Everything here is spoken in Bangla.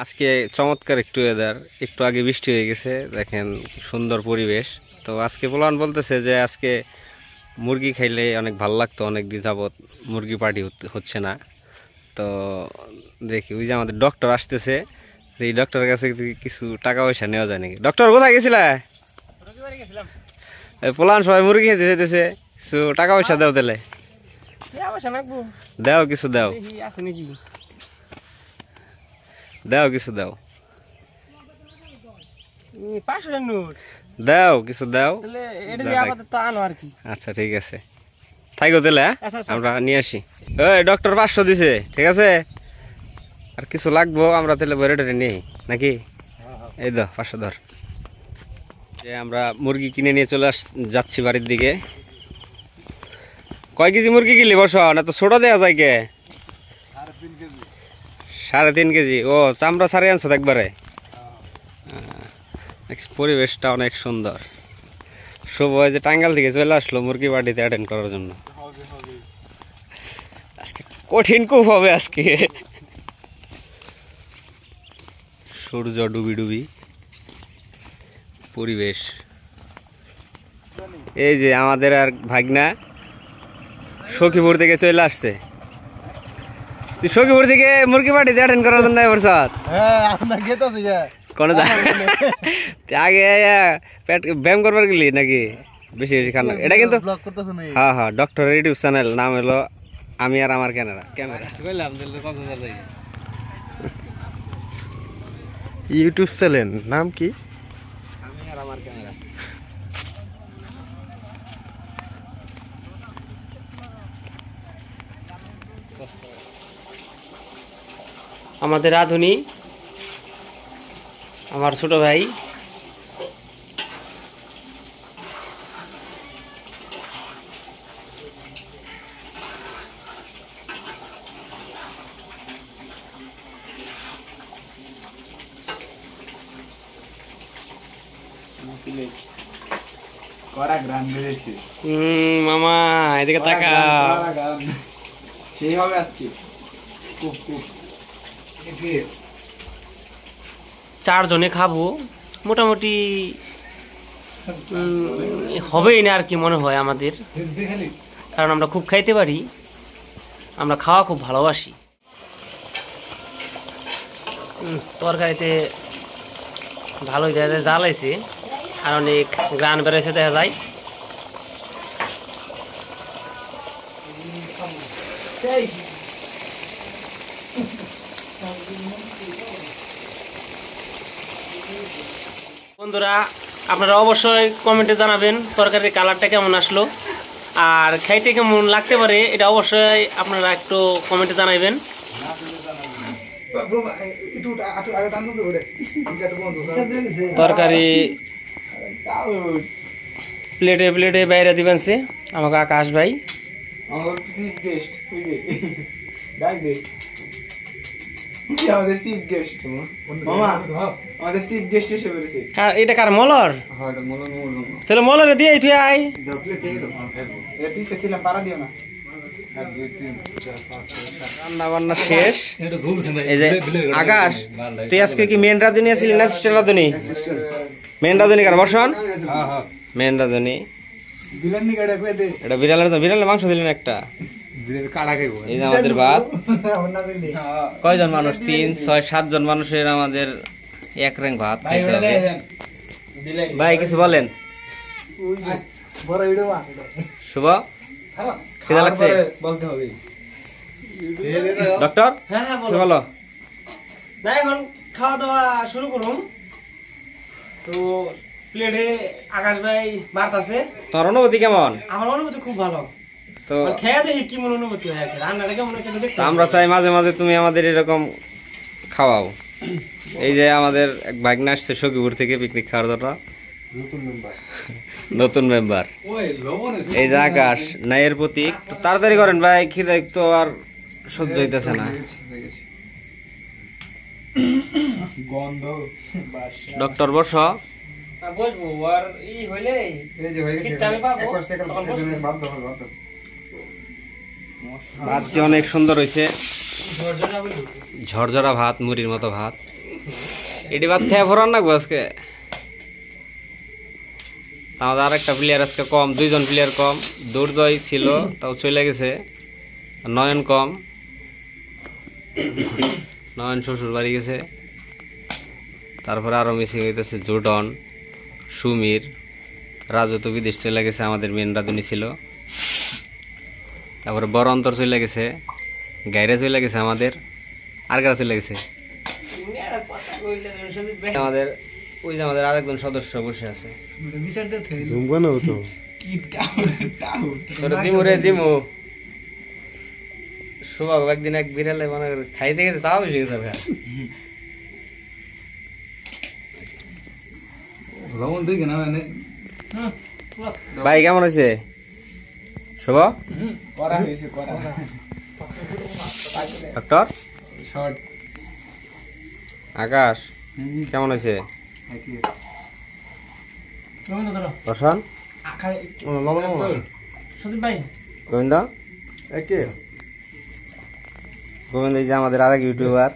আজকে চমৎকার একটু ওয়েদার, একটু আগে বৃষ্টি হয়ে গেছে, দেখেন সুন্দর পরিবেশ। তো আজকে পোলান বলতেছে যে আজকে মুরগি খাইলে অনেক ভালো লাগতো, অনেক দিন যাবত মুরগি পার্টি হচ্ছে না। তো দেখি ওই যে আমাদের ডক্টর আসতেছে, এই ডক্টরের কাছে কিছু টাকা পয়সা নেওয়া যায় নাকি। ডক্টর কোথায় গেছিলা? পোলান সবাই মুরগি খেতে যেতেছে, কিছু টাকা পয়সা দাও তাহলে, দাও কিছু দাও, দাও কিছু দাও, দাও কিছু দাও। আচ্ছা ঠিক আছে, থাইগো তাহলে আমরা নিয়ে আসি। ওই ডক্টর 500 দিছে, ঠিক আছে, আর কিছু লাগবো আমরা তাহলে বরে টরে নিই নাকি। এই দাও 500 ধর। যে আমরা মুরগি কিনে নিয়ে চলে যাচ্ছি বাড়ির দিকে। কয় কেজি মুরগি কিনলি বস, না তো ছোট দেওয়া যায় কে? 3.5 কেজি। ও চামড়া সারে আনছো একবারে। পরিবেশটা অনেক সুন্দর। শুভ যে টাঙ্গাইল থেকে চলে আসলো মুরগি পার্টিতে অ্যাটেন্ড করার জন্য। আজকে কঠিন খুব হবে আজকে। সূর্য ডুবি ডুবি পরিবেশ। এই যে আমাদের আর ভাগনা সখীপুর থেকে চলে আসছে। তুই সখীপুর থেকে মুরগি পার্টিতে অ্যাটেন্ড করার জন্য কোনো আগে পেট ব্যায়াম করবার গেলি নাকি? বেশি বেশি খানা। এটা কিন্তু হ্যাঁ হ্যাঁ ডক্টর ইউটিউব চ্যানেল, নাম হলো আমি আর আমার ক্যামেরা। ইউটিউব চ্যানেল নাম কি? আমি আর আমার ক্যামেরা। আমাদের রাধুনী, আমার ছোট ভাই, মামা এদিকে তাকা। সেই হবে আজকে। 4 জনে খাবো মোটামুটি, হবেই না আর কি মনে হয় আমাদের, কারণ আমরা খুব খাইতে পারি, আমরা খাওয়া খুব ভালোবাসি। তরকারিতে ভালোই দেখা যায়, জ্বালাইছে আর অনেক গ্রান বেড়াইছে দেখা যায়। বন্ধুরা আপনারা অবশ্যই কমেন্টে জানাবেন তরকারির কালারটা কেমন আসলো আর খাইতে কেমন লাগতে পারে, এটা অবশ্যই আপনারা একটু কমেন্টে জানাবেন। তরকারি প্লেটে প্লেটে বাইরে দিবেন সে আমাকে আকাশ ভাই। এটা কার মলর? তাহলে মলরে দিয়ে তুই আই। রান্না বান্না শেষ। এই যে আকাশ, তুই আজকে কি মেন রাঁধুনি আসলি না সিস্টার রাঁধুনি? মেন রাঁধুনি কার বর্ষণ? মেন রাঁধুনি। এটা বিড়ালের মাংস দিলেন একটা। এই যে আমাদের ভাত। কয়জন মানুষ? 3, 6, 7 জন মানুষের আমাদের এক র্যাঙ্ক ভাত খাইতে হবে। ভাই কিছু বলেন। শুভ খিদা লাগছে ডক্টর? হ্যাঁ হ্যাঁ বলো। না এখন খাওয়া দাওয়া শুরু করুন। তো প্লেটে আকাশ ভাই ভাত আছে। তোর অনুভূতি কেমন? আমার অনুভূতি খুব ভালো। তো খেয়ে দেখি কি মনে অনুভূতি হয়, রান্নাটা কেমন হচ্ছে দেখতে। আমরা চাই মাঝে মাঝে তুমি আমাদের এরকম খাওয়াও। এই যে আমাদের এক ভাগনা আসছে সখীপুর থেকে পিকনিক খাওয়ার জন্য, নতুন মেম্বার। এই যে আকাশ নাইয়ের প্রতীক। তাড়াতাড়ি করেন ভাই, খিদে তো আর সহ্য হইতেছে না। ডক্টর বস। ভাত অনেক সুন্দর হয়েছে, ঝরঝরা ভাত, মুড়ির মতো ভাত। এটি বাদ খেয়ে ফোরান না আজকে। আমাদের আর একটা প্লেয়ার আজকে কম, 2 জন প্লেয়ার কম। দুর্জয় ছিল, তাও চলে গেছে। নয়ন কম, নয়ন শ্বশুর বাড়ি গেছে। তারপরে আরো মিসিং হইতেছে জুডন, সুমির, রাজু তো বিদেশ চলে গেছে, আমাদের মেন রাঁধুনি ছিল। তারপরে বড় অন্তর চলে গেছে, গাইরে চলে গেছে আমাদের, আর কারা চলে গেছে আমাদের। ওই যে আমাদের আরেকজন সদস্য বসে আছে। জুমবো না তো তোরা দিমু রে দিমু। সুভাগ একদিন এক বিড়ালে মনে করে খাইতে গেছে, চাওয়া বেশি গেছে। ভাই কেমন হয়েছে শুভ? ডক্টর আকাশ কেমন হয়েছে? রোশন গোবিন্দ, একে গোবিন্দ এই যে আমাদের আরেক ইউটিউবার।